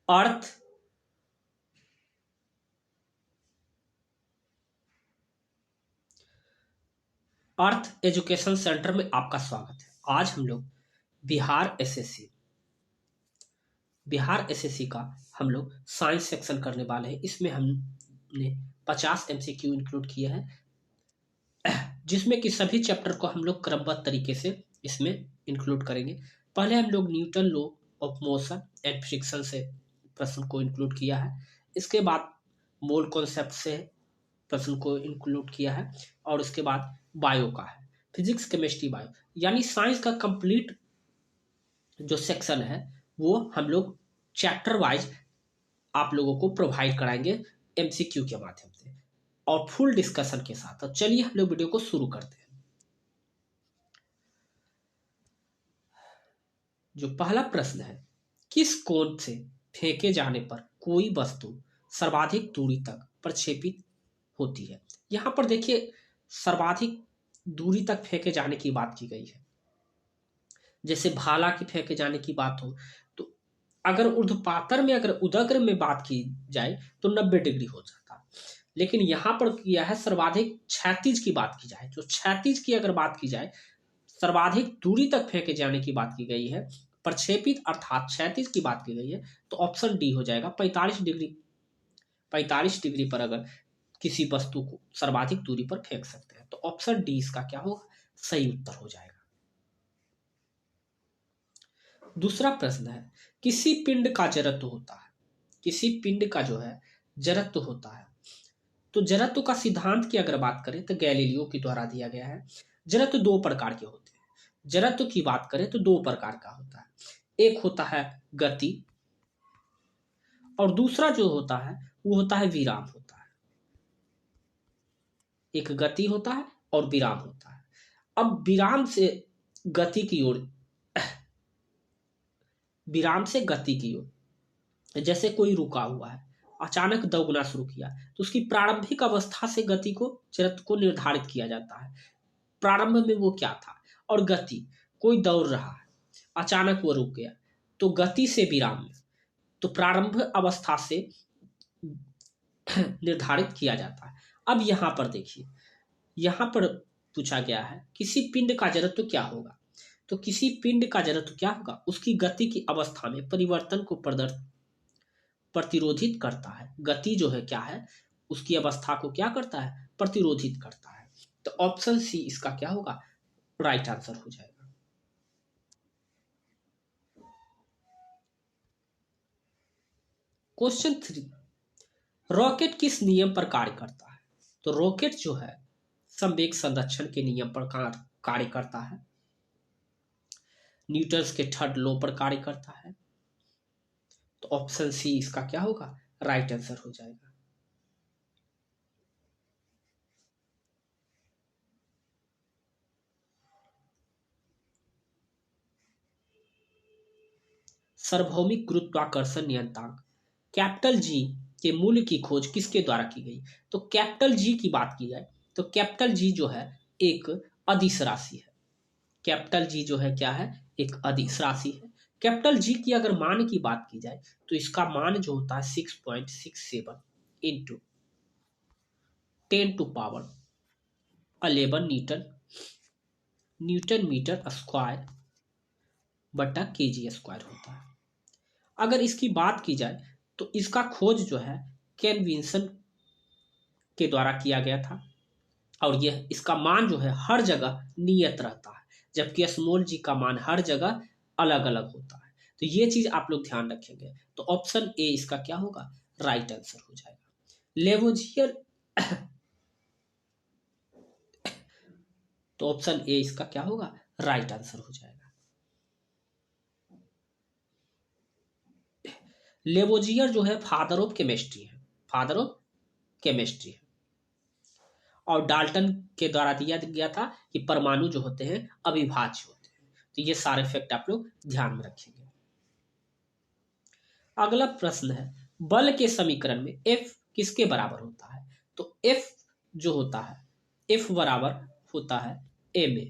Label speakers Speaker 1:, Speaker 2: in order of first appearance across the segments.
Speaker 1: अर्थ education centre में आपका स्वागत है। आज हम लोग बिहार एसएससी का हम लोग साइंस सेक्शन करने वाले हैं। इसमें हमने 50 एमसीक्यू इंक्लूड किए हैं, जिसमें कि सभी चैप्टर को हम लोग क्रमबद्ध तरीके से इसमें इंक्लूड करेंगे। पहले हम लोग Newton law of motion and friction से प्रश्न को इंक्लूड किया है। इसके बाद मोल कॉन्सेप्ट से प्रश्न को इंक्लूड किया है, और उसके बाद बायो का है, फिजिक्स केमिस्ट्री बायो, यानी साइंस का कंप्लीट जो सेक्शन है वो हम लोग चैप्टर वाइज आप लोगों को प्रोवाइड कराएंगे एमसीक्यू के माध्यम से और फुल डिस्कशन के साथ। तो चलिए हम लोग वीडियो को शुरू करते हैं। जो पहला प्रश्न है, किस कोण से फेंके जाने पर कोई वस्तु सर्वाधिक दूरी तक प्रक्षेपित होती है। यहां पर देखिए सर्वाधिक दूरी तक फेंके जाने की बात की गई है। जैसे भाला की फेंके जाने की बात हो तो अगर ऊर्ध्वपातर में अगर उदग्र में बात की जाए तो 90 डिग्री हो जाता है, लेकिन यहां पर किया है सर्वाधिक क्षैतिज की बात की जाए। जो क्षैतिज की अगर बात की जाए, सर्वाधिक दूरी तक फेंके जाने की बात की गई है, प्रक्षेपित अर्थात क्षैतिज की बात की गई है, तो ऑप्शन डी हो जाएगा। 45 डिग्री पर अगर किसी वस्तु को सर्वाधिक दूरी पर फेंक सकते हैं, तो ऑप्शन डी इसका क्या होगा, सही उत्तर हो जाएगा। दूसरा प्रश्न है, किसी पिंड का जड़त्व होता है। किसी पिंड का जो है जड़त्व होता है, तो जड़त्व का सिद्धांत की अगर बात करें तो गैलीलियो के द्वारा दिया गया है। जड़त्व दो प्रकार के होते हैं। जड़त्व की बात करें तो दो प्रकार का होता है, एक होता है गति और दूसरा जो होता है वो होता है विराम होता है। एक गति होता है और विराम होता है। अब विराम से गति की ओर, विराम से गति की ओर, जैसे कोई रुका हुआ है अचानक दौड़ना शुरू किया तो उसकी प्रारंभिक अवस्था से गति को जड़त्व को निर्धारित किया जाता है, प्रारंभ में वो क्या था। और गति, कोई दौड़ रहा है अचानक वो रुक गया तो गति से विराम में, तो प्रारंभ अवस्था से निर्धारित किया जाता है। अब यहां पर देखिए, यहां पर पूछा गया है किसी पिंड का जड़त्व क्या होगा, तो किसी पिंड का जड़त्व क्या होगा, उसकी गति की अवस्था में परिवर्तन को प्रतिरोधित करता है। गति जो है क्या है, उसकी अवस्था को क्या करता है, प्रतिरोधित करता है। तो ऑप्शन सी इसका क्या होगा, राइट आंसर हो जाएगा। क्वेश्चन 3, रॉकेट किस नियम पर कार्य करता है। तो रॉकेट जो है संवेग संरक्षण के नियम पर कार्य करता है, न्यूटन के थर्ड लॉ पर कार्य करता है। तो ऑप्शन सी इसका क्या होगा, राइट आंसर हो जाएगा। सार्वभौमिक गुरुत्वाकर्षण नियतांक कैपिटल जी के मूल्य की खोज किसके द्वारा की गई। तो कैपिटल जी की बात की जाए तो कैपिटल जी जो है एक अदिश राशि है। कैपिटल जी जो है क्या है, एक अदिश राशि है। कैपिटल जी की अगर मान की बात की जाए तो इसका मान जो होता है 6.67 इंटू 10⁻11 न्यूटन मीटर स्क्वायर बटा केजी स्क्वायर होता है। अगर इसकी बात की जाए तो इसका खोज जो है केल्विन के द्वारा किया गया था, और यह इसका मान जो है हर जगह नियत रहता है, जबकि स्मॉल जी का मान हर जगह अलग अलग होता है। तो ये चीज आप लोग ध्यान रखेंगे। तो ऑप्शन ए इसका क्या होगा, राइट आंसर हो जाएगा। लेवोजियर तो ऑप्शन ए इसका क्या होगा, राइट आंसर हो जाएगा। लेवोजियर जो है फादर ऑफ केमिस्ट्री है, फादर ऑफ केमिस्ट्री है, और डाल्टन के द्वारा दिया गया था कि परमाणु जो होते हैं अविभाज्य होते हैं। तो ये सारे फैक्ट आप लोग ध्यान में रखेंगे। अगला प्रश्न है, बल के समीकरण में F किसके बराबर होता है। तो F जो होता है, F बराबर होता है ma,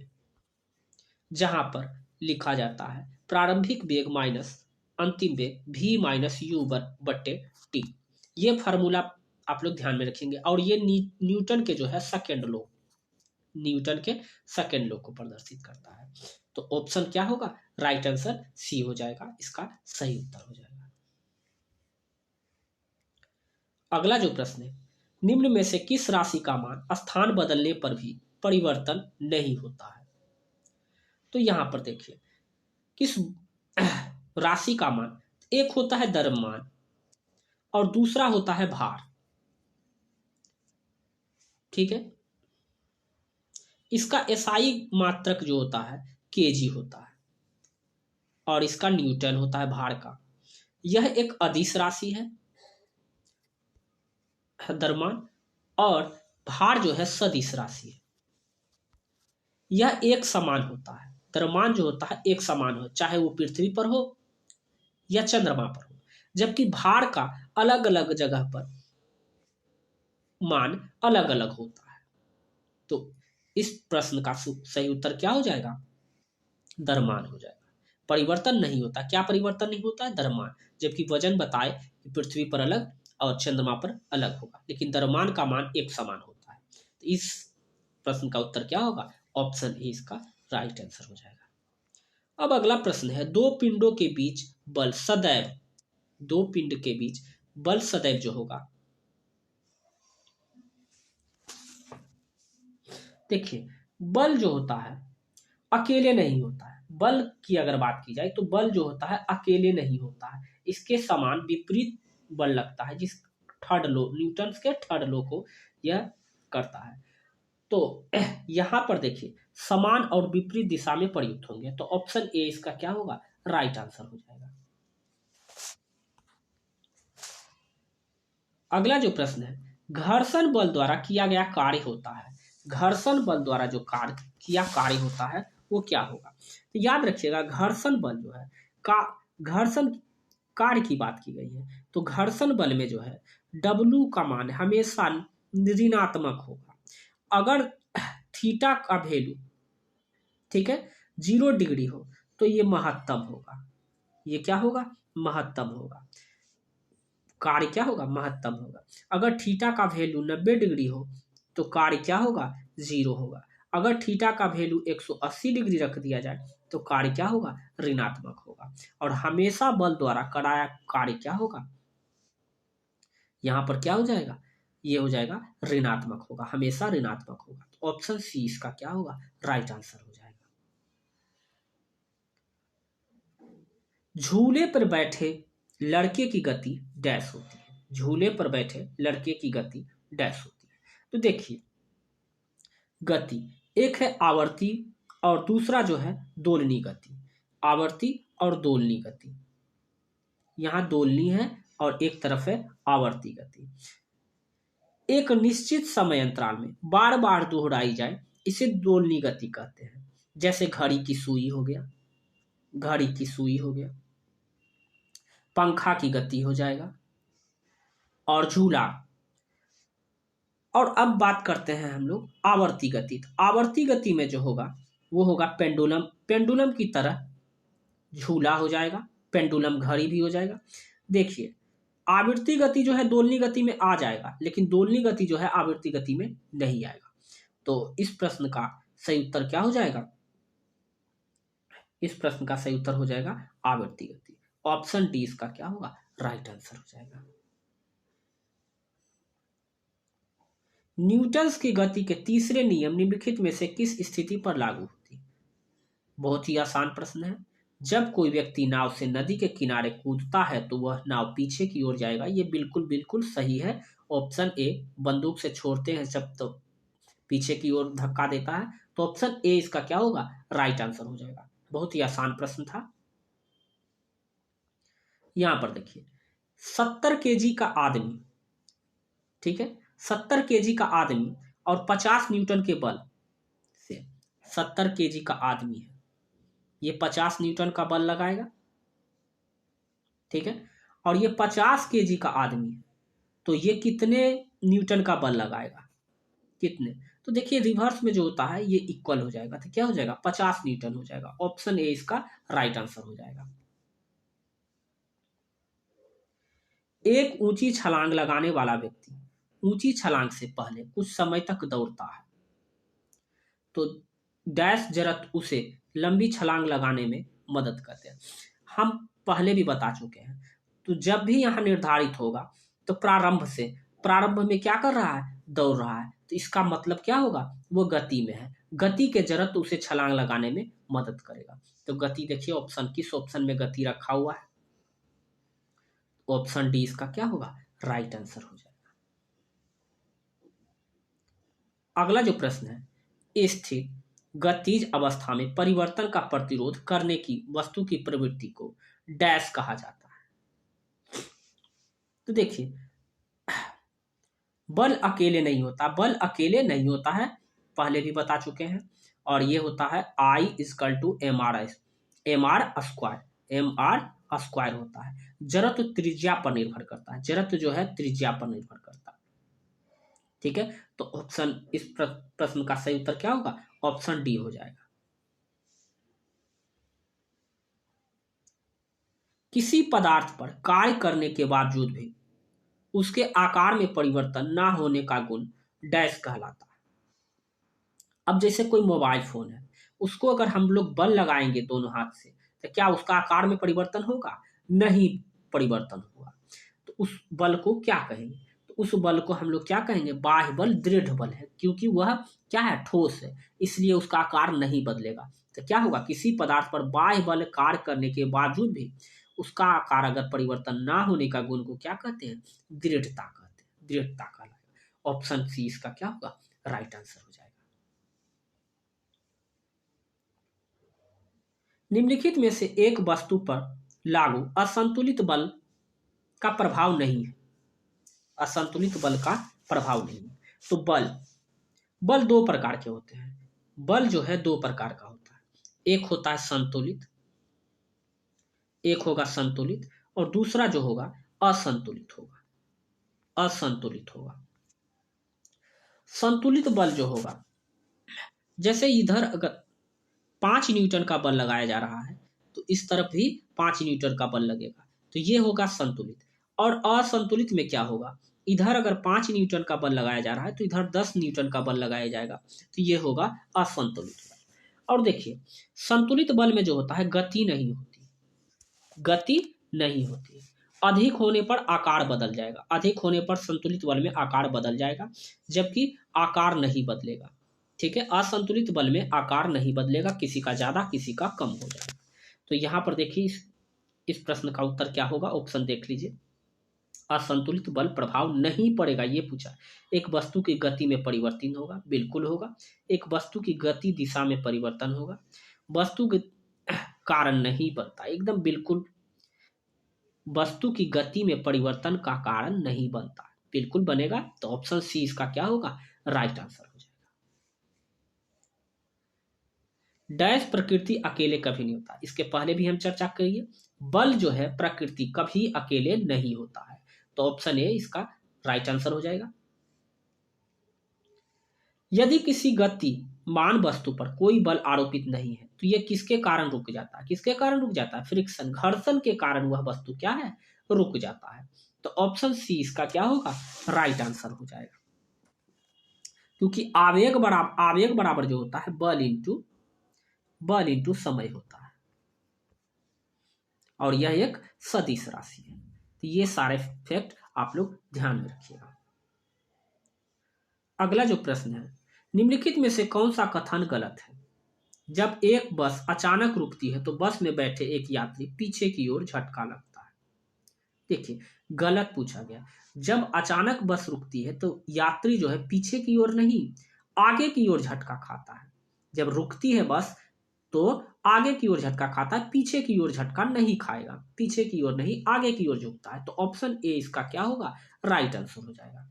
Speaker 1: जहां पर लिखा जाता है प्रारंभिक वेग माइनस अंतिम वेग v माइनस यू बट्टे टी। ये फार्मूला आप लोग ध्यान में रखेंगे और ये न्यूटन के जो है सेकेंड लॉ, न्यूटन के सेकेंड लॉ को प्रदर्शित करता है। तो ऑप्शन क्या होगा? राइट आंसर सी हो जाएगा, इसका सही उत्तर हो जाएगा। अगला जो प्रश्न है, निम्न में से किस राशि का मान स्थान बदलने पर भी परिवर्तन नहीं होता है? तो यहां पर देखिए किस राशि का मान, एक होता है द्रव्यमान और दूसरा होता है भार, ठीक है। इसका एसआई मात्रक जो होता है केजी होता है और इसका न्यूटन होता है भार का। यह एक अदिश राशि है द्रव्यमान, और भार जो है सदिश राशि है। यह एक समान होता है, द्रव्यमान जो होता है एक समान हो, चाहे वो पृथ्वी पर हो या चंद्रमा पर हो, जबकि भार का अलग अलग जगह पर मान अलग अलग होता है। तो इस प्रश्न का सही उत्तर क्या हो जाएगा? द्रव्यमान हो जाएगा। परिवर्तन नहीं होता, क्या परिवर्तन नहीं होता है? द्रव्यमान। जबकि वजन बताए कि पृथ्वी पर अलग और चंद्रमा पर अलग होगा, लेकिन द्रव्यमान का मान एक समान होता है। तो इस प्रश्न का उत्तर क्या होगा? ऑप्शन ए इसका राइट आंसर हो जाएगा। अब अगला प्रश्न है, दो पिंडों के बीच बल सदैव, दो पिंड के बीच बल सदैव जो होगा, देखिए बल जो होता है अकेले नहीं होता है। बल की अगर बात की जाए तो बल जो होता है अकेले नहीं होता है, इसके समान विपरीत बल लगता है, जिस थर्ड लॉ, न्यूटन के थर्ड लॉ को यह करता है। तो यहां पर देखिए समान और विपरीत दिशा में प्रयुक्त होंगे, तो ऑप्शन ए इसका क्या होगा? राइट आंसर हो जाएगा। अगला जो प्रश्न है, घर्षण बल द्वारा किया गया कार्य होता है, घर्षण बल द्वारा जो कार्य होता है वो क्या होगा? तो याद रखिएगा घर्षण बल जो है का घर्षण कार्य की बात की गई है, तो घर्षण बल में जो है W का मान हमेशा ऋणात्मक होगा। अगर थीटा का वैल्यू, ठीक है, 0 डिग्री हो तो ये महत्तम होगा, ये क्या होगा? महत्तम होगा। कार्य क्या होगा? महत्तम होगा। अगर थीटा का वैल्यू 90 डिग्री हो तो कार्य क्या होगा? 0 होगा। अगर थीटा का वैल्यू 180 डिग्री रख दिया जाए तो कार्य क्या होगा? ऋणात्मक होगा। और हमेशा बल द्वारा कराया कार्य क्या होगा? यहां पर क्या हो जाएगा? ये हो जाएगा ऋणात्मक होगा, हमेशा ऋणात्मक होगा। तो ऑप्शन सी इसका क्या होगा? राइट आंसर हो जाएगा। झूले पर बैठे लड़के की गति डैश होती है, झूले पर बैठे लड़के की गति डैश होती है। तो देखिए गति एक है आवर्ती और दूसरा जो है दोलनी गति, आवर्ती और दोलनी गति। यहां दोलनी है और एक तरफ है आवर्ती गति। एक निश्चित समय अंतराल में बार बार दोहराई जाए इसे दोलनी गति कहते हैं। जैसे घड़ी की सुई हो गया, घड़ी की सुई हो गया, पंखा की गति हो जाएगा और झूला। और अब बात करते हैं हम लोग आवर्ती गति। तो आवर्ती गति में जो होगा वो होगा पेंडुलम, पेंडुलम की तरह झूला हो जाएगा, पेंडुलम घड़ी भी हो जाएगा। देखिए आवृत्ति गति जो है दोलनी गति में आ जाएगा, लेकिन दोलनी गति जो है आवृत्ति गति में नहीं आएगा। तो इस प्रश्न का सही उत्तर क्या हो जाएगा? इस प्रश्न का सही उत्तर हो जाएगा आवृत्ति गति। ऑप्शन डी इसका क्या होगा? राइट आंसर हो जाएगा। न्यूटन्स की गति के तीसरे नियम निम्नलिखित में से किस स्थिति पर लागू होती है? बहुत ही आसान प्रश्न है। जब कोई व्यक्ति नाव से नदी के किनारे कूदता है तो वह नाव पीछे की ओर जाएगा, ये बिल्कुल बिल्कुल सही है। ऑप्शन ए, बंदूक से छोड़ते हैं जब तो पीछे की ओर धक्का देता है, तो ऑप्शन ए इसका क्या होगा? राइट आंसर हो जाएगा। बहुत ही आसान प्रश्न था। यहां पर देखिए 70 केजी का आदमी, ठीक है, 70 केजी का आदमी और 50 न्यूटन के बल से, 70 केजी का आदमी है, ये 50 न्यूटन का बल लगाएगा, ठीक है, और ये 50 केजी का आदमी है, तो ये कितने न्यूटन का बल लगाएगा? कितने? तो देखिए रिवर्स में जो होता है ये इक्वल हो जाएगा, तो क्या हो जाएगा? 50 न्यूटन हो जाएगा। ऑप्शन ए इसका राइट आंसर हो जाएगा। एक ऊंची छलांग लगाने वाला व्यक्ति ऊंची छलांग से पहले कुछ समय तक दौड़ता है तो डैश जरत उसे लंबी छलांग लगाने में मदद करते हैं। हम पहले भी बता चुके हैं। तो जब भी यहाँ निर्धारित होगा तो प्रारंभ में क्या कर रहा है, दौड़ रहा है, तो इसका मतलब क्या होगा, वो गति में है। गति के जरत उसे छलांग लगाने में मदद करेगा। तो गति देखिए ऑप्शन, किस ऑप्शन में गति रखा हुआ है, ऑप्शन डी इसका क्या होगा, राइट आंसर हो जाएगा। अगला जो प्रश्न है, स्थिर गतिज अवस्था में परिवर्तन का प्रतिरोध करने की वस्तु की प्रवृत्ति को डैश कहा जाता है। तो देखिए बल अकेले नहीं होता है, पहले भी बता चुके हैं। और ये होता है I = mr स्क्वायर होता है। जड़त्व त्रिज्या पर निर्भर करता है, जड़त्व जो है त्रिज्या पर निर्भर करता है। ठीक है, तो ऑप्शन, इस प्रश्न का सही उत्तर क्या होगा, ऑप्शन डी हो जाएगा। किसी पदार्थ पर कार्य करने के बावजूद भी उसके आकार में परिवर्तन ना होने का गुण डैश कहलाता है। अब जैसे कोई मोबाइल फोन है, उसको अगर हम लोग बल लगाएंगे दोनों हाथ से, तो क्या उसका आकार में परिवर्तन होगा, नहीं परिवर्तन होगा। तो उस बल को क्या कहेंगे, तो उस बल को हम लोग क्या कहेंगे, बाह्य बल, दृढ़ बल है, क्योंकि वह क्या है, ठोस है, इसलिए उसका आकार नहीं बदलेगा। तो क्या होगा, किसी पदार्थ पर बाह्य बल कार्य करने के बावजूद भी उसका आकार अगर परिवर्तन ना होने का गुण को क्या कहते हैं, दृढ़ता कहते हैं, दृढ़ता कहलाएगा। ऑप्शन सी इसका क्या होगा, राइट आंसर हो जाएगा। निम्नलिखित में से एक वस्तु पर लागू असंतुलित बल का प्रभाव नहीं है, असंतुलित बल का प्रभाव नहीं है। तो बल दो प्रकार के होते हैं, बल जो है दो प्रकार का होता है, एक होता है संतुलित, एक होगा संतुलित, और दूसरा जो होगा असंतुलित होगा, असंतुलित होगा। संतुलित बल जो होगा, जैसे इधर अगर 5 न्यूटन का बल लगाया जा रहा है तो इस तरफ भी 5 न्यूटन का बल लगेगा, तो ये होगा संतुलित। और असंतुलित में क्या होगा, इधर अगर 5 न्यूटन का बल लगाया जा रहा है तो इधर 10 न्यूटन का बल लगाया जाएगा, तो ये होगा असंतुलित बल। और देखिए संतुलित बल में जो होता है गति नहीं होती, गति नहीं होती, अधिक होने पर आकार बदल जाएगा, अधिक होने पर संतुलित बल में आकार बदल जाएगा, जबकि आकार नहीं बदलेगा। ठीक है, असंतुलित बल में आकार नहीं बदलेगा, किसी का ज्यादा किसी का कम हो जाएगा। तो यहां पर देखिए इस प्रश्न का उत्तर क्या होगा, ऑप्शन देख लीजिए, असंतुलित बल प्रभाव नहीं पड़ेगा। ये पूछा, एक वस्तु की गति में परिवर्तन होगा, बिल्कुल होगा। एक वस्तु की गति दिशा में परिवर्तन होगा, वस्तु के कारण नहीं बनता, एकदम बिल्कुल वस्तु की गति में परिवर्तन का कारण नहीं बनता, बिल्कुल बनेगा। तो ऑप्शन सी इसका क्या होगा, राइट आंसर हो जाएगा। डैश प्रकृति अकेले कभी नहीं होता, इसके पहले भी हम चर्चा करिए, बल जो है प्रकृति कभी अकेले नहीं होता है, तो ऑप्शन ए इसका राइट आंसर हो जाएगा। यदि किसी गतिमान वस्तु पर कोई बल आरोपित नहीं है तो यह किसके कारण रुक जाता है, किसके कारण रुक जाता है, फ्रिक्शन, घर्षण के कारण वह वस्तु क्या है, रुक जाता है। तो ऑप्शन सी इसका क्या होगा, राइट आंसर हो जाएगा। क्योंकि आवेग बराबर जो होता है बल इंटू समय होता है, और यह एक सदिश राशि है। तो ये सारे फैक्ट आप लोग ध्यान में रखिएगा। अगला जो प्रश्न है, निम्नलिखित में से कौन सा कथन गलत है। जब एक बस अचानक रुकती है तो बस में बैठे एक यात्री पीछे की ओर झटका लगता है। देखिए गलत पूछा गया, जब अचानक बस रुकती है तो यात्री जो है पीछे की ओर नहीं आगे की ओर झटका खाता है। जब रुकती है बस तो आगे की ओर झटका खाता है, पीछे की ओर झटका नहीं खाएगा, पीछे की ओर नहीं आगे की ओर झुकता है। तो ऑप्शन ए इसका क्या होगा, राइट आंसर हो जाएगा।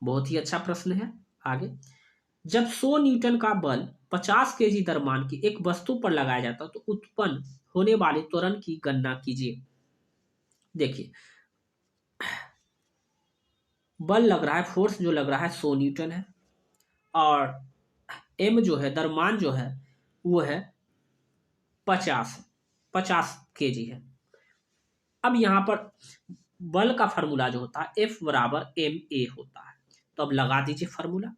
Speaker 1: बहुत ही अच्छा प्रश्न है। आगे, जब 100 न्यूटन का बल 50 केजी द्रव्यमान की एक वस्तु पर लगाया जाता है तो उत्पन्न होने वाले त्वरण की गणना कीजिए। देखिए बल लग रहा है, फोर्स जो लग रहा है 100 न्यूटन है, और एम जो है द्रव्यमान जो है वो है 50 केजी है। अब यहाँ पर बल का फार्मूला जो होता है F बराबर ma होता है। तो अब लगा दीजिए फार्मूला,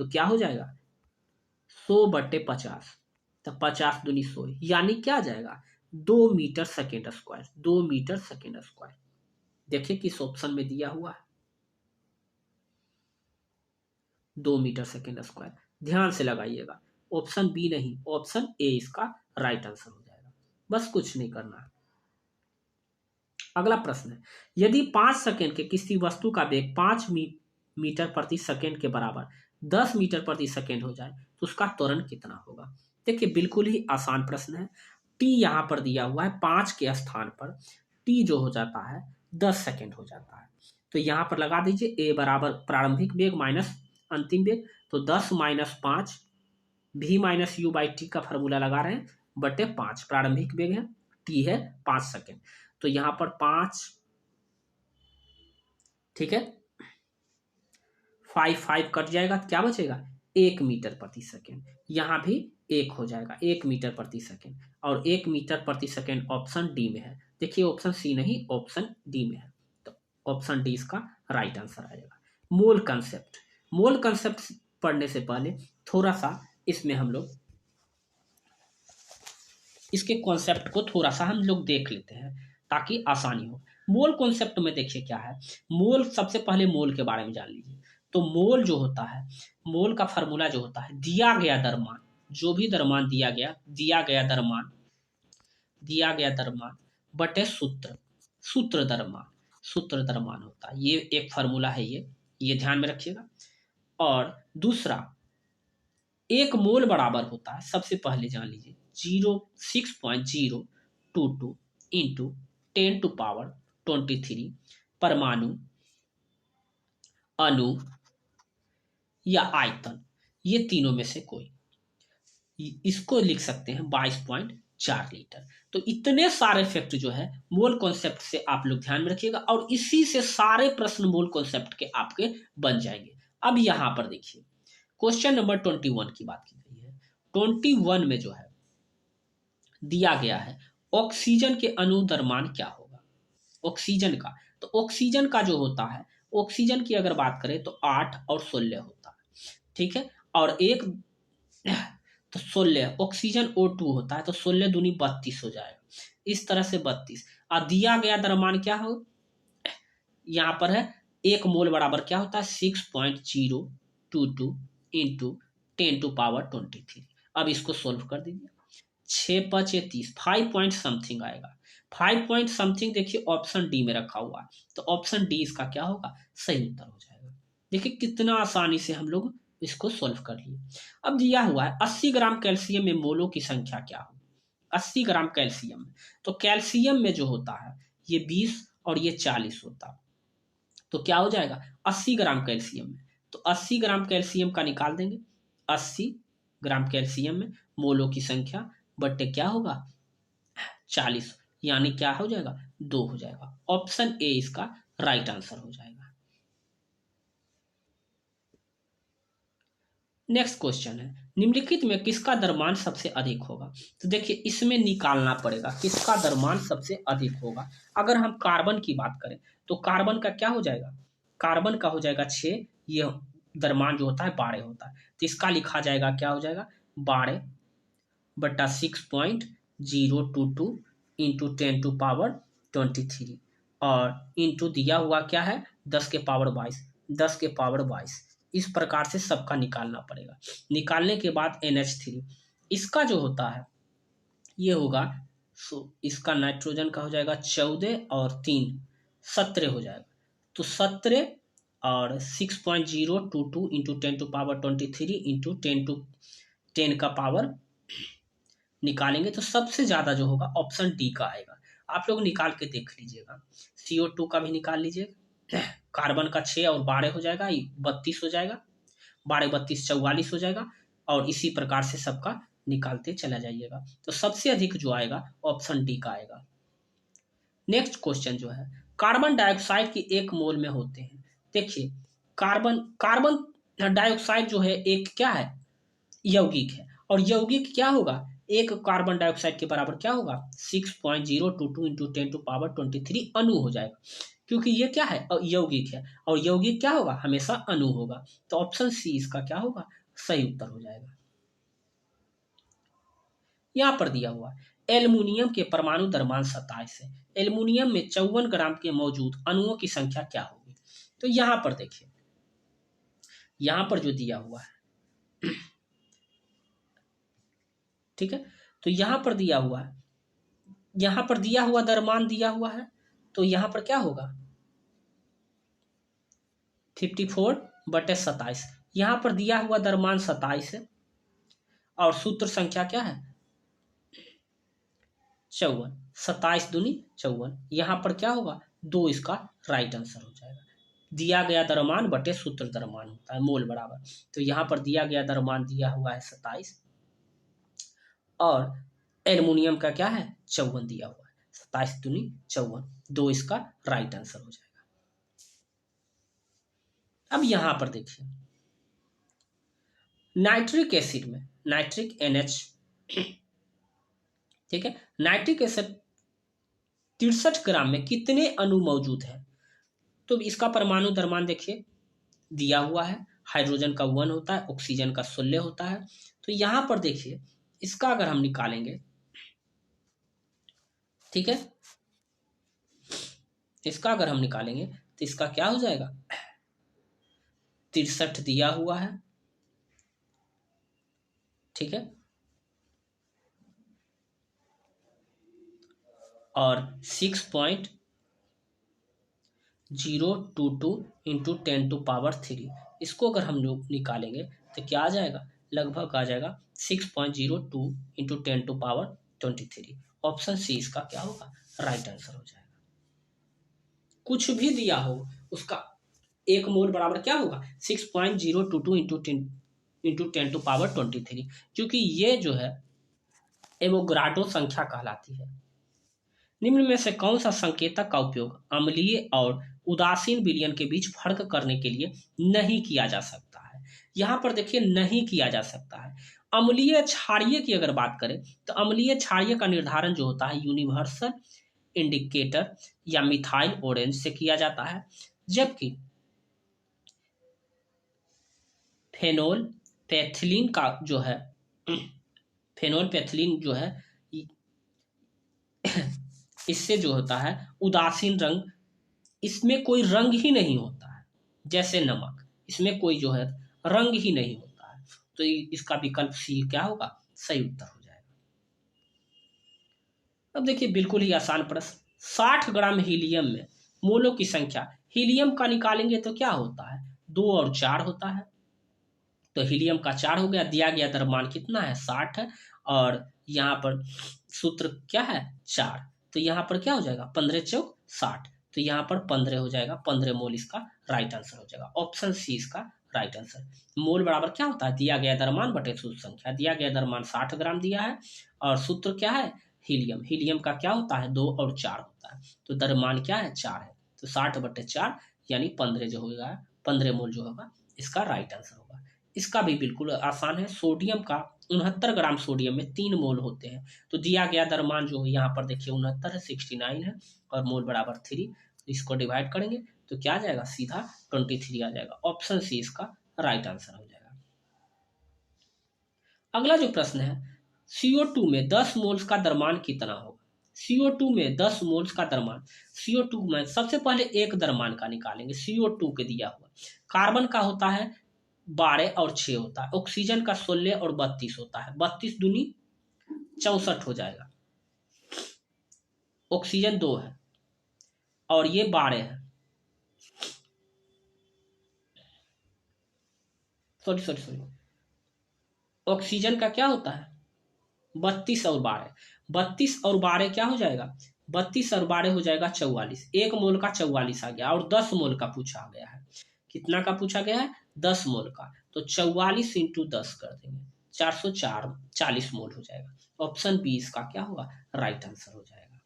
Speaker 1: तो क्या हो जाएगा 100/50, तो 50 दूनी 100, यानी क्या आ जाएगा 2 metre second square, 2 metre second square. देखिए किस ऑप्शन में दिया हुआ है, 2 मीटर सेकेंड स्क्वायर। ध्यान से लगाइएगा, ऑप्शन बी नहीं, ऑप्शन ए इसका राइट आंसर हो जाएगा। बस कुछ नहीं करना है। अगला प्रश्न है, यदि 5 सेकेंड के किसी वस्तु का वेग 5 मीटर प्रति सेकेंड के बराबर 10 मीटर प्रति सेकेंड हो जाए तो उसका त्वरण कितना होगा। देखिए बिल्कुल ही आसान प्रश्न है। टी यहाँ पर दिया हुआ है, 5 के स्थान पर टी जो हो जाता है 10 सेकेंड हो जाता है। तो यहाँ पर लगा दीजिए ए बराबर प्रारंभिक वेग माइनस अंतिम वेग, तो 10 माइनस 5 भी माइनस यू बाई टी का फॉर्मूला लगा रहे हैं बटे 5, प्रारंभिक वेग है, टी है 5 सेकेंड। तो यहां पर 5, ठीक है, 5 कट जाएगा तो क्या बचेगा 1 मीटर प्रति सेकेंड। यहां भी 1 हो जाएगा, 1 मीटर प्रति सेकेंड, और 1 मीटर प्रति सेकेंड ऑप्शन डी में है। देखिए ऑप्शन सी नहीं, ऑप्शन डी में है, तो ऑप्शन डी इसका राइट आंसर आएगा। मोल कंसेप्ट, मोल कंसेप्ट पढ़ने से पहले थोड़ा सा इसमें हम लोग इसके कॉन्सेप्ट को थोड़ा सा हम लोग देख लेते हैं ताकि आसानी हो। मोल कॉन्सेप्ट में देखिए क्या है, मोल, सबसे पहले मोल के बारे में जान लीजिए। तो मोल जो होता है, मोल का फार्मूला जो होता है, दिया गया द्रव्यमान, जो भी द्रव्यमान दिया गया द्रव्यमान बटे सूत्र द्रव्यमान होता है। ये एक फार्मूला है, ये ध्यान में रखिएगा। और दूसरा, एक मोल बराबर होता है, सबसे पहले जान लीजिए 6.022 इंटू 10⁻23 परमाणु, अणु या आयतन, ये तीनों में से कोई, इसको लिख सकते हैं 22.4 लीटर। तो इतने सारे फैक्ट जो है मोल कॉन्सेप्ट से आप लोग ध्यान में रखिएगा, और इसी से सारे प्रश्न मोल कॉन्सेप्ट के आपके बन जाएंगे। अब यहां पर देखिए क्वेश्चन नंबर 21 की बात की गई है। 21 में जो है दिया गया है ऑक्सीजन के अणु द्रव्यमान क्या होगा, ऑक्सीजन का। तो ऑक्सीजन का जो होता है, ऑक्सीजन की अगर बात करें तो 8 और 16 होता है, ठीक है। और एक तो 16 ऑक्सीजन O2 होता है, तो 16 दूनी 32 हो जाएगा, इस तरह से 32। और दिया गया द्रव्यमान क्या हो, यहां पर है एक मोल बराबर क्या होता है 6.022 इंटू 10⁻23। अब इसको सोल्व कर दीजिए, 6×5 = 30, 5 पॉइंट समथिंग आएगा, 5 पॉइंट समथिंग। देखिए ऑप्शन डी में रखा हुआ है, तो ऑप्शन डी इसका क्या होगा सही उत्तर हो जाएगा। देखिए कितना आसानी से हम लोग इसको सोल्व कर लिए। अब दिया हुआ है 80 ग्राम कैल्शियम में मोलों की संख्या क्या हो, 80 ग्राम कैल्शियम में, तो कैल्शियम में जो होता है ये 20 और ये 40 होता है, तो क्या हो जाएगा 80 ग्राम कैल्शियम में, तो 80 ग्राम कैल्शियम का निकाल देंगे, 80 ग्राम कैल्शियम में मोलों की संख्या बट्टे क्या होगा 40, यानी क्या हो जाएगा 2 हो जाएगा। ऑप्शन ए इसका राइट आंसर हो जाएगा। नेक्स्ट क्वेश्चन है, निम्नलिखित में किसका द्रव्यमान सबसे अधिक होगा। तो देखिए इसमें निकालना पड़ेगा किसका द्रव्यमान सबसे अधिक होगा। अगर हम कार्बन की बात करें तो कार्बन का क्या हो जाएगा, कार्बन का हो जाएगा 6, ये द्रव्यमान जो होता है 12 होता है, तो इसका लिखा जाएगा क्या हो जाएगा 12/6.022 इंटू 10⁻23, और इंटू दिया हुआ क्या है 10⁻22, इस प्रकार से सबका निकालना पड़ेगा। निकालने के बाद NH3 इसका जो होता है ये होगा, इसका नाइट्रोजन का हो जाएगा 14 और 3 17 हो जाएगा, तो 17 और 6.022 इंटू 10⁻23 इंटू 10 का पावर निकालेंगे तो सबसे ज्यादा जो होगा ऑप्शन डी का आएगा। आप लोग निकाल के देख लीजिएगा, CO2 का भी निकाल लीजिएगा, कार्बन का 6 और 12 हो जाएगा 32 हो जाएगा, 12×32 = 44 हो जाएगा, और इसी प्रकार से सबका निकालते चला जाइएगा, तो सबसे अधिक जो आएगा ऑप्शन डी का आएगा। नेक्स्ट क्वेश्चन जो है, कार्बन डाइऑक्साइड की 1 मोल में होते हैं। देखिए कार्बन डाइऑक्साइड जो है एक क्या है यौगिक है, और यौगिक क्या होगा एक कार्बन डाइऑक्साइड के बराबर क्या होगा 6.022 इंटू 10⁻23 अणु हो जाएगा, क्योंकि ये क्या है यौगिक है और यौगिक क्या होगा हमेशा अणु होगा। तो ऑप्शन सी इसका क्या होगा सही उत्तर हो जाएगा। यहां पर दिया हुआ एल्युमिनियम के परमाणु द्रव्यमान 27 है, एल्युमिनियम में 54 ग्राम के मौजूद अणुओं की संख्या क्या होगी। तो यहां पर देखिए, यहां पर जो दिया हुआ है ठीक है, तो यहां पर दिया हुआ है, यहां पर दिया हुआ द्रव्यमान दिया हुआ है, तो यहां पर क्या होगा 54/27। यहां पर दिया हुआ द्रव्यमान 27 है और सूत्र संख्या क्या है 54, 27 दूनी 54। यहां पर क्या होगा 2 इसका राइट आंसर हो जाएगा। दिया गया द्रव्यमान बटे सूत्र द्रव्यमान होता है मोल बराबर। तो यहां पर दिया गया द्रव्यमान दिया हुआ है 27 और एल्युमिनियम का क्या है 54 दिया हुआ है, 27 दूनी 54, 2 इसका राइट आंसर हो जाएगा। अब यहां पर देखिए नाइट्रिक एसिड में नाइट्रिक NH ठीक है, नाइट्रिक एसिड 63 ग्राम में कितने अणु मौजूद है। तो इसका परमाणु द्रव्यमान देखिए दिया हुआ है, हाइड्रोजन का 1 होता है, ऑक्सीजन का 16 होता है। तो यहां पर देखिए इसका अगर हम निकालेंगे ठीक है, इसका अगर हम निकालेंगे तो इसका क्या हो जाएगा 63 दिया हुआ है ठीक है, और 6.022 इंटू 10⁻3 इसको अगर हम लोग निकालेंगे तो क्या आ जाएगा लगभग आ जाएगा 6.02 इंटू 10⁻23। ऑप्शन सी इसका क्या होगा राइट आंसर हो जाएगा। कुछ भी दिया हो उसका एक मोल बराबर क्या होगा 6.022 इंटू 10⁻23, क्योंकि ये जो है एवोगाड्रो संख्या कहलाती है। निम्न में से कौन सा संकेतक का उपयोग अम्लीय और उदासीन विलयन के बीच फर्क करने के लिए नहीं किया जा सकता है। यहां पर देखिए नहीं किया जा सकता है। अम्लीय क्षारीय की अगर बात करें तो अम्लीय क्षारीय का निर्धारण जो होता है यूनिवर्सल इंडिकेटर या मिथाइल ऑरेंज से किया जाता है, जबकि फेनोल पैथिलीन का जो है फेनोल पैथिलीन जो है इससे जो होता है उदासीन रंग, इसमें कोई रंग ही नहीं होता है, जैसे नमक इसमें कोई जो है रंग ही नहीं होता है। तो इसका विकल्प सी क्या होगा सही उत्तर हो जाएगा। अब देखिए बिल्कुल ही आसान प्रश्न, 60 ग्राम हीलियम में मोलों की संख्या हीलियम का निकालेंगे तो क्या होता है 2 और 4 होता है। तो हीलियम का 4 हो गया, दिया गया द्रव्यमान कितना है 60 है और यहाँ पर सूत्र क्या है 4, तो यहाँ पर क्या हो जाएगा 15 चौक 60, तो यहाँ पर 15 हो जाएगा, 15 मोल इसका राइट आंसर हो जाएगा। ऑप्शन सी इसका राइट आंसर। मोल बराबर क्या होता है दिया गया द्रव्यमान बटे सूत्र संख्या। दिया गया द्रव्यमान 60 ग्राम दिया है और सूत्र क्या है हीलियम, हीलियम का क्या होता है 2 और 4 होता है, तो द्रव्यमान क्या है 4 है, तो 60/4 यानी 15 जो होगा 15 मोल जो होगा इसका राइट आंसर होगा। इसका भी बिल्कुल आसान है, सोडियम का 69 ग्राम सोडियम में 3 मोल होते हैं। तो दिया गया द्रव्यमान जो यहाँ पर देखिए 69 है 69 है और मोल बराबर 3, इसको डिवाइड करेंगे तो क्या आ जाएगा सीधा 23 आ जाएगा। ऑप्शन सी इसका राइट आंसर हो जाएगा। अगला जो प्रश्न है CO2 में 10 मोल्स का द्रव्यमान कितना होगा। CO2 में 10 मोल्स का द्रव्यमान, CO2 में सबसे पहले एक द्रव्यमान का निकालेंगे। CO2 के दिया हुआ कार्बन का होता है 12 और 6 होता है, ऑक्सीजन का 16 और 32 होता है, 32 दूनी 64 हो जाएगा। ऑक्सीजन 2 है और ये 12 है, सॉरी ऑक्सीजन का क्या होता है 32 और 12, 32 और 12 क्या हो जाएगा 32 और 12 हो जाएगा 44, 1 मोल का 44 आ गया और 10 मोल का पूछा गया है। कितना का पूछा गया है 10 मोल का, तो 44 इंटू 10 कर देंगे 440 मोल हो जाएगा। ऑप्शन बी इसका क्या होगा राइट आंसर हो जाएगा।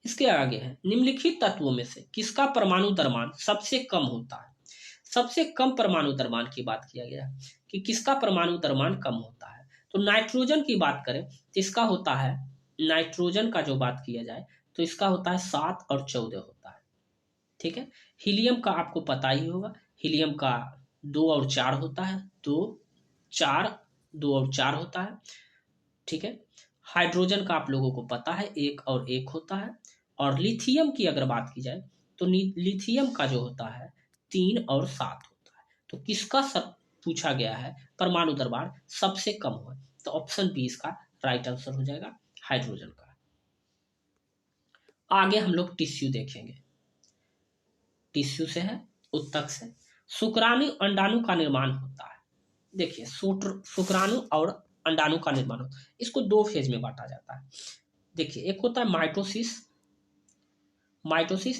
Speaker 1: इसके आगे है निम्नलिखित तत्वों में से किसका परमाणु द्रव्यमान सबसे कम होता है। सबसे कम परमाणु द्रव्यमान की बात किया गया कि किसका परमाणु द्रव्यमान कम होता है, तो नाइट्रोजन की बात करें तो इसका होता है, नाइट्रोजन का जो बात किया जाए तो इसका होता है 7 और 14 होता है। ठीक है। हीलियम का आपको पता ही होगा, हीलियम का 2 और 4 होता है, 2 और 4 होता है। ठीक है। हाइड्रोजन का आप लोगों को पता है 1 और 1 होता है। और लिथियम की अगर बात की जाए तो लिथियम का जो होता है 3 और 7 होता है। तो किसका सब पूछा गया है परमाणु दरबार सबसे कम हो, तो ऑप्शन बी इसका राइट आंसर हो जाएगा, हाइड्रोजन का। आगे हम लोग टिश्यू देखेंगे। टिश्यू से है उत्तक से शुक्राणु अंडाणु का निर्माण होता है। देखिए शुक्राणु और अंडाणु का निर्माण होता है, इसको 2 फेज में बांटा जाता है। देखिए एक होता है माइटोसिस,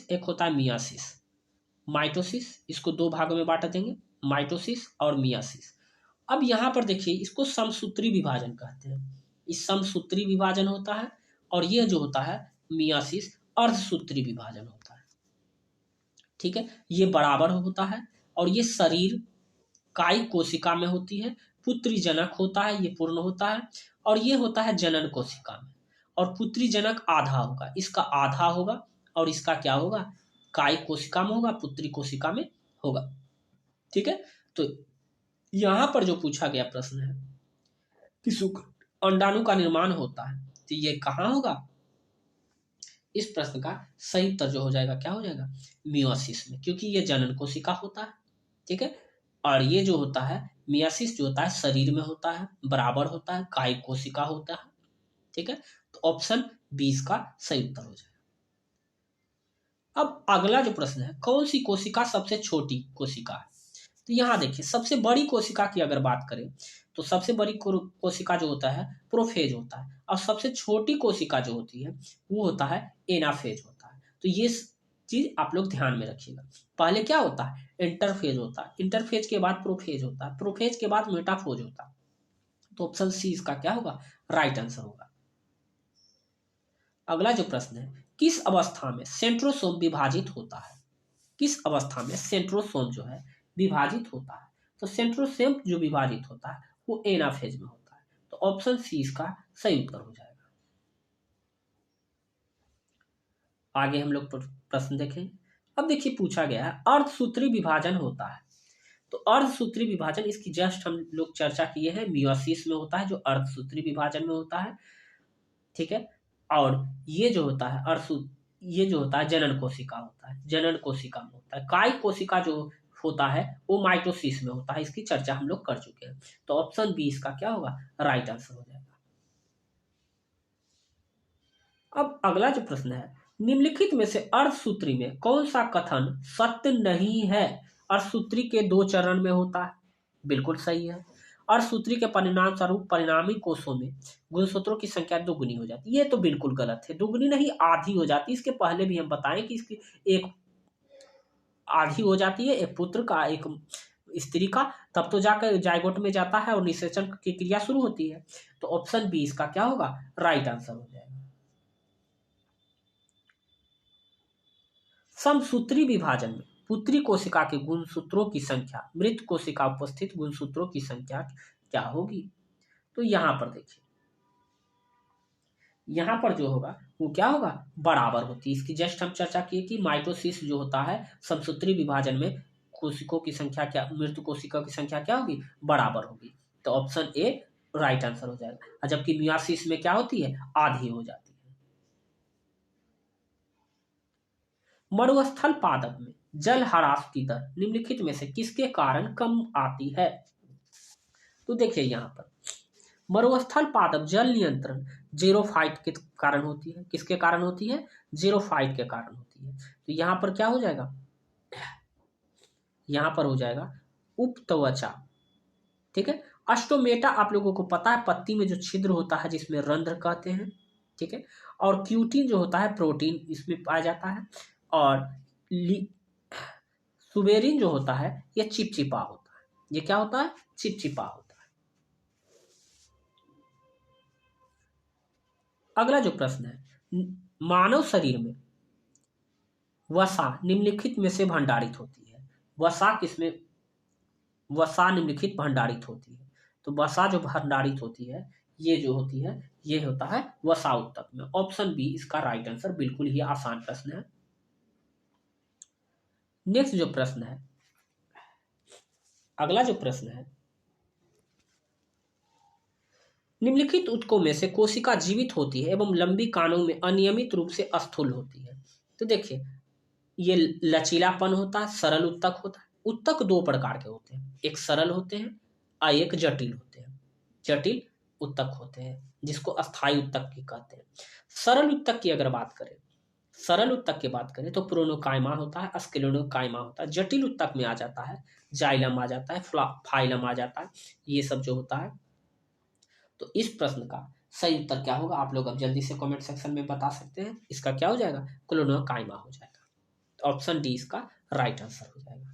Speaker 1: एक होता है मियासिस। माइटोसिस इसको 2 भागों में बांट देंगे, माइटोसिस और मियासिस। अब यहाँ पर देखिए इसको समसूत्री विभाजन कहते हैं, इस समसूत्री विभाजन होता है। और ये जो होता है मियासिस अर्धसूत्री विभाजन होता है। ठीक है। ये बराबर होता है और ये शरीर कायिक कोशिका में होती है, पुत्री जनक होता है, ये पूर्ण होता है। और ये होता है जनन कोशिका में, और पुत्री जनक आधा होगा, इसका आधा होगा और इसका क्या होगा कायिक कोशिका में होगा, पुत्री कोशिका में होगा। ठीक है। तो यहां पर जो पूछा गया प्रश्न है कि शुक्र अंडाणु का निर्माण होता है, तो ये कहाँ होगा, इस प्रश्न का सही उत्तर जो हो जाएगा क्या हो जाएगा मियोसिस में, क्योंकि ये जनन कोशिका होता है। ठीक है। और ये जो होता है मियासिस जो होता है शरीर में होता है, बराबर होता है, कायिक कोशिका होता है। ठीक है। तो ऑप्शन 20 का सही उत्तर हो जाएगा। अब अगला जो प्रश्न है कौन सी कोशिका सबसे छोटी कोशिका है, तो यहाँ देखिए सबसे बड़ी कोशिका की अगर बात करें तो सबसे बड़ी कोशिका जो होता है प्रोफेज होता है, और सबसे छोटी कोशिका जो होती है वो होता है एनाफेज होता है। तो ये चीज आप लोग ध्यान में रखिएगा। पहले क्या होता है इंटरफेज होता है, इंटरफेज के बाद प्रोफेज होता है, प्रोफेज के बाद मेटाफोज होता है। तो ऑप्शन सी इसका क्या होगा राइट आंसर होगा। अगला जो प्रश्न है किस अवस्था में सेंट्रोसोम विभाजित होता है, किस अवस्था में सेंट्रोसोम जो है विभाजित होता है, तो सेंट्रोसोम जो विभाजित होता है वो एनाफेज में होता है। तो ऑप्शन सी इसका सही उत्तर हो जाएगा। आगे हम लोग प्रश्न देखें। अब देखिए पूछा गया है अर्धसूत्री विभाजन होता है, तो अर्धसूत्री विभाजन इसकी जस्ट हम लोग चर्चा किए हैं, मियोसिस में होता है जो अर्धसूत्री विभाजन में होता है। ठीक है। और ये जो होता है ये जो होता है जनन कोशिका होता है, जनन कोशिका में होता है। कायिक कोशिका जो होता है वो माइटोसिस में होता है, इसकी चर्चा हम लोग कर चुके हैं। तो ऑप्शन बी इसका क्या होगा राइट आंसर हो जाएगा। अब अगला जो प्रश्न है निम्नलिखित में से अर्धसूत्री में कौन सा कथन सत्य नहीं है, अर्धसूत्री के 2 चरण में होता है, बिल्कुल सही है। अर्धसूत्री के परिणाम स्वरूप परिणामी कोषों में गुणसूत्रों की संख्या 2 गुनी हो जाती है, ये तो बिल्कुल गलत है, 2 गुनी नहीं आधी हो जाती है। इसके पहले भी हम बताएं कि इसकी एक आधी हो जाती है, एक पुत्र का एक स्त्री का, तब तो जाकर जायगोट में जाता है और निषेचन की क्रिया शुरू होती है। तो ऑप्शन बी इसका क्या होगा राइट आंसर हो जाएगा। समसूत्री विभाजन में पुत्री कोशिका के गुणसूत्रों की संख्या मृत कोशिका उपस्थित गुणसूत्रों की संख्या क्या होगी, तो यहां पर देखिए यहां पर जो होगा वो क्या होगा बराबर होती है। इसकी जस्ट हम चर्चा किए कि माइटोसिस जो होता है समसूत्री विभाजन में कोशिकों की संख्या क्या मृत कोशिका की संख्या क्या होगी बराबर होगी। तो ऑप्शन ए राइट आंसर हो जाएगा। और जबकि मियासिस में क्या होती है आधी हो जाती है। मरुस्थल पादप में जल ह्रास की दर निम्नलिखित में से किसके कारण कम आती है, तो देखिए यहां पर मरुस्थल पादप जल नियंत्रण जीरोफाइट के कारण होती है, किसके कारण होती है जीरोफाइट के कारण होती है। तो यहां पर क्या हो जाएगा यहां पर हो जाएगा उपत्वचा। ठीक है। अस्टोमेटा आप लोगों को पता है पत्ती में जो छिद्र होता है जिसमें रंध्र कहते हैं। ठीक है। और क्यूटीन जो होता है प्रोटीन इसमें पाया जाता है। और सुबेरिन जो होता है ये चिपचिपा होता है, ये क्या होता है चिपचिपा होता है। अगला जो प्रश्न है मानव शरीर में वसा निम्नलिखित में से भंडारित होती है, वसा किसमें वसा निम्नलिखित भंडारित होती है। तो वसा जो भंडारित होती है ये जो होती है ये होता है वसा उत्तक में। ऑप्शन बी इसका राइट आंसर। बिल्कुल ही आसान प्रश्न है। नेक्स्ट जो प्रश्न है, अगला जो प्रश्न है, निम्नलिखित ऊतकों में से कोशिका जीवित होती है एवं लंबी कानों में अनियमित रूप से स्थूल होती है। तो देखिए ये लचीलापन होता है, सरल उत्तक होता है। उत्तक दो प्रकार के होते हैं, एक सरल होते हैं और एक जटिल होते हैं। जटिल उत्तक होते हैं जिसको अस्थायी उत्तक की कहते हैं। सरल उत्तक की अगर बात करें, सरल उत्तक की बात करें तो प्रोनोकाइमा होता है, स्क्लेरोकाइमा होता है। जटिल उत्तक में आ जाता है जाइलम आ जाता है, फाइलम आ जाता है, ये सब जो होता है। तो इस प्रश्न का सही उत्तर क्या होगा आप लोग अब जल्दी से कमेंट सेक्शन में बता सकते हैं। इसका क्या हो जाएगा? क्लोनोकाइमा हो जाएगा। तो ऑप्शन डी इसका राइट आंसर हो जाएगा।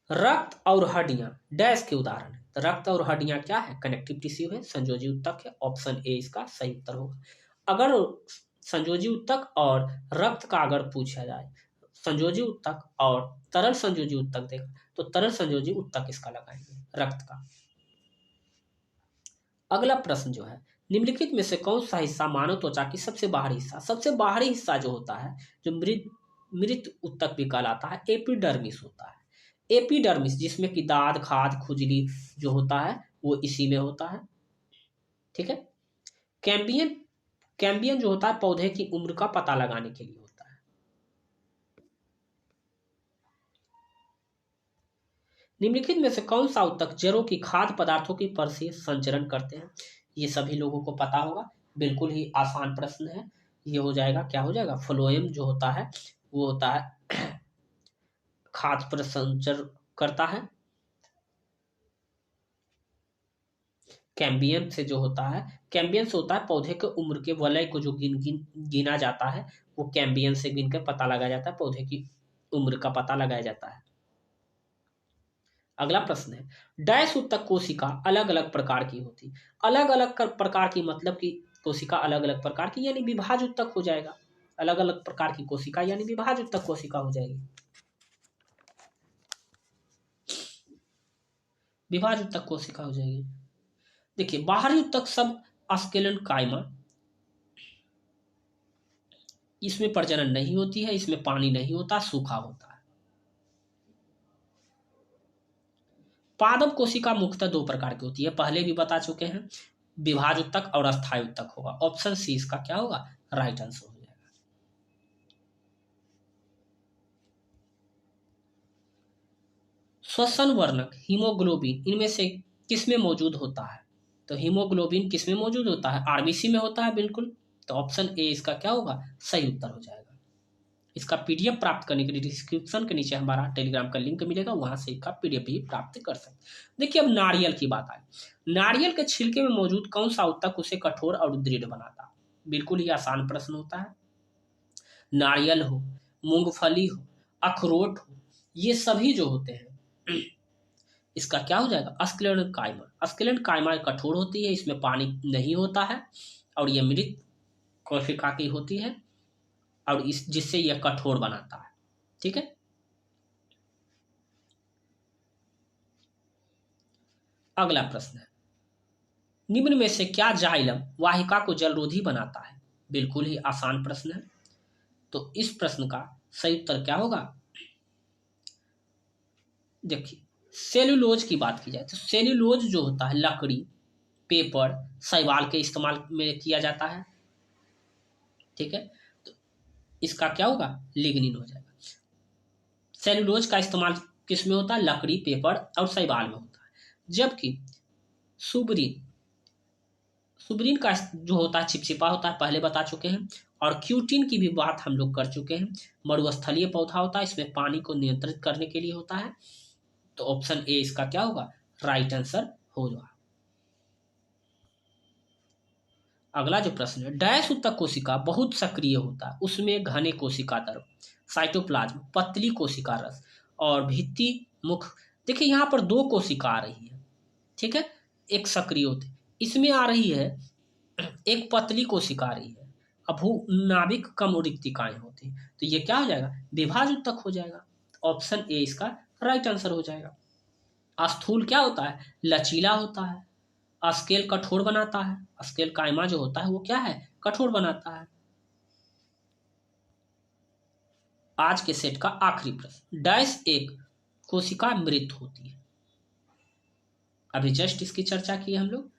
Speaker 1: रक्त और हड्डियां डैश के उदाहरण है। तो रक्त और हड्डियां क्या है? कनेक्टिव टिश्यू है, संयोजी उत्तक है। ऑप्शन ए इसका सही उत्तर होगा। अगर संयोजी उत्तक और रक्त का अगर पूछा जाए, संयोजी उत्तक और तरल संयोजी उत्तक देखा तो तरल संयोजी उत्तक इसका लगाएंगे रक्त का। अगला प्रश्न जो है, निम्नलिखित में से कौन सा हिस्सा मानव त्वचा की सबसे बाहरी हिस्सा? सबसे बाहरी हिस्सा जो होता है, जो मृत उत्तक भी कहलाता है, एपिडर्मिस होता है। एपिडर्मिस जिसमें कि दाद खाद खुजली जो होता है वो इसी में होता है। ठीक है। कैम्बियन, कैम्बियन जो होता है पौधे की उम्र का पता लगाने के लिए होता है। निम्नलिखित में से कौन सा उत्तक जड़ों की खाद्य पदार्थों की पर से संचरण करते हैं? ये सभी लोगों को पता होगा, बिल्कुल ही आसान प्रश्न है। ये हो जाएगा, क्या हो जाएगा? फ्लोएम जो होता है वो होता है खाद्य पर संचर करता है। कैम्बियम से जो होता है, कैम्बियन से होता है पौधे के उम्र के वलय को जो गिना जाता है वो कैम्बियन से गिन कर पता लगाया जाता है, पौधे की उम्र का पता लगाया जाता है। अगला प्रश्न है, डैश उत्तक कोशिका अलग अलग प्रकार की होती। अलग अलग प्रकार की मतलब कि कोशिका अलग अलग प्रकार की, यानी विभाज उत्तक हो जाएगा। अलग अलग प्रकार की कोशिका यानी विभाज उत्तक कोशिका हो जाएगी। विभाज उत्तक कोशिका हो जाएगी। देखिए बाहरी उत्तक सब स्क्लेरोकाइमा, इसमें प्रजनन नहीं होती है, इसमें पानी नहीं होता, सूखा होता है। पादप कोशिका मुख्यतः दो प्रकार की होती है, पहले भी बता चुके हैं, विभाज उत्तक और अस्थायी उत्तक होगा। ऑप्शन सी इसका क्या होगा? राइट आंसर हो जाएगा। श्वसन वर्णक हीमोग्लोबिन इनमें से किसमें मौजूद होता है? तो हीमोग्लोबिन किसमें मौजूद होता है? आरबीसी में होता है, बिल्कुल। तो ऑप्शन ए इसका क्या होगा? सही उत्तर हो जाएगा। इसका पीडीएफ प्राप्त करने के लिए डिस्क्रिप्शन के नीचे हमारा टेलीग्राम का लिंक मिलेगा, वहां से इसका पीडीएफ भी प्राप्त कर सकते हैं। देखिए अब नारियल की बात आई। नारियल के छिलके में मौजूद कौन सा उत्तक उसे कठोर और दृढ़ बनाता? बिल्कुल ही आसान प्रश्न होता है। नारियल हो, मूंगफली हो, अखरोट हो, ये सभी जो होते हैं इसका क्या हो जाएगा? स्क्लेरोकाइमा। स्क्लेरोकाइमा कठोर होती है, इसमें पानी नहीं होता है और ये मृत कोशिका की होती है और इस जिससे यह कठोर बनाता है। ठीक है। अगला प्रश्न है, निम्न में से क्या जाइलम वाहिका को जलरोधी बनाता है? बिल्कुल ही आसान प्रश्न है। तो इस प्रश्न का सही उत्तर क्या होगा? देखिए सेल्यूलोज की बात की जाए तो सेल्यूलोज जो होता है लकड़ी, पेपर, शैवाल के इस्तेमाल में किया जाता है। ठीक है। तो इसका क्या होगा? लिग्निन हो जाएगा। सेल्यूलोज का इस्तेमाल किस में होता है? लकड़ी, पेपर और शैवाल में होता है। जबकि सुब्रीन, सुब्रीन का जो होता है चिपचिपा होता है, पहले बता चुके हैं। और क्यूटिन की भी बात हम लोग कर चुके हैं, मरुस्थलीय पौधा होता है, इसमें पानी को नियंत्रित करने के लिए होता है। तो ऑप्शन ए इसका क्या होगा? राइट आंसर होगा। अगला जो प्रश्न है, डैश उत्तक कोशिका बहुत सक्रिय होता है, उसमें घने कोशिका द्रव, साइटोप्लाज्म, पतली कोशिका रस और भित्ति मुख। देखिए यहाँ पर दो कोशिका आ रही है। ठीक है। एक सक्रिय होती, इसमें आ रही है एक पतली कोशिका आ रही है। अभू नाभिक कम रिक्तिकाएं होती, तो ये क्या हो जाएगा? विभाज उत्तक हो जाएगा। ऑप्शन ए इसका राइट आंसर हो जाएगा। स्थूल क्या होता है? लचीला होता है। स्केल कठोर बनाता है। स्केल कायमा जो होता है वो क्या है? कठोर बनाता है। आज के सेट का आखिरी प्रश्न, डैश एक कोशिका मृत होती है। अभी जस्ट इसकी चर्चा की हम लोग,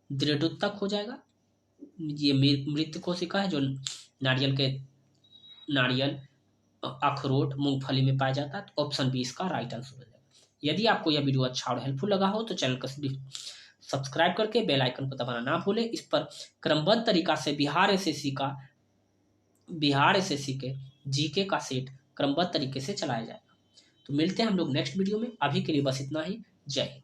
Speaker 1: दृढ़ोत्तक हो जाएगा। ये मृत कोशिका है जो नारियल, अखरोट, मूंगफली में पाया जाता है। तो ऑप्शन बी इसका राइट आंसर हो जाएगा। यदि आपको यह वीडियो अच्छा और हेल्पफुल लगा हो तो चैनल को सब्सक्राइब करके बेल आइकन को दबाना ना भूलें। इस पर क्रमबद्ध तरीका से बिहार एसएससी के जीके का सेट क्रमबद्ध तरीके से चलाया जाएगा। तो मिलते हैं हम लोग नेक्स्ट वीडियो में। अभी के लिए बस इतना ही। जय हिंद।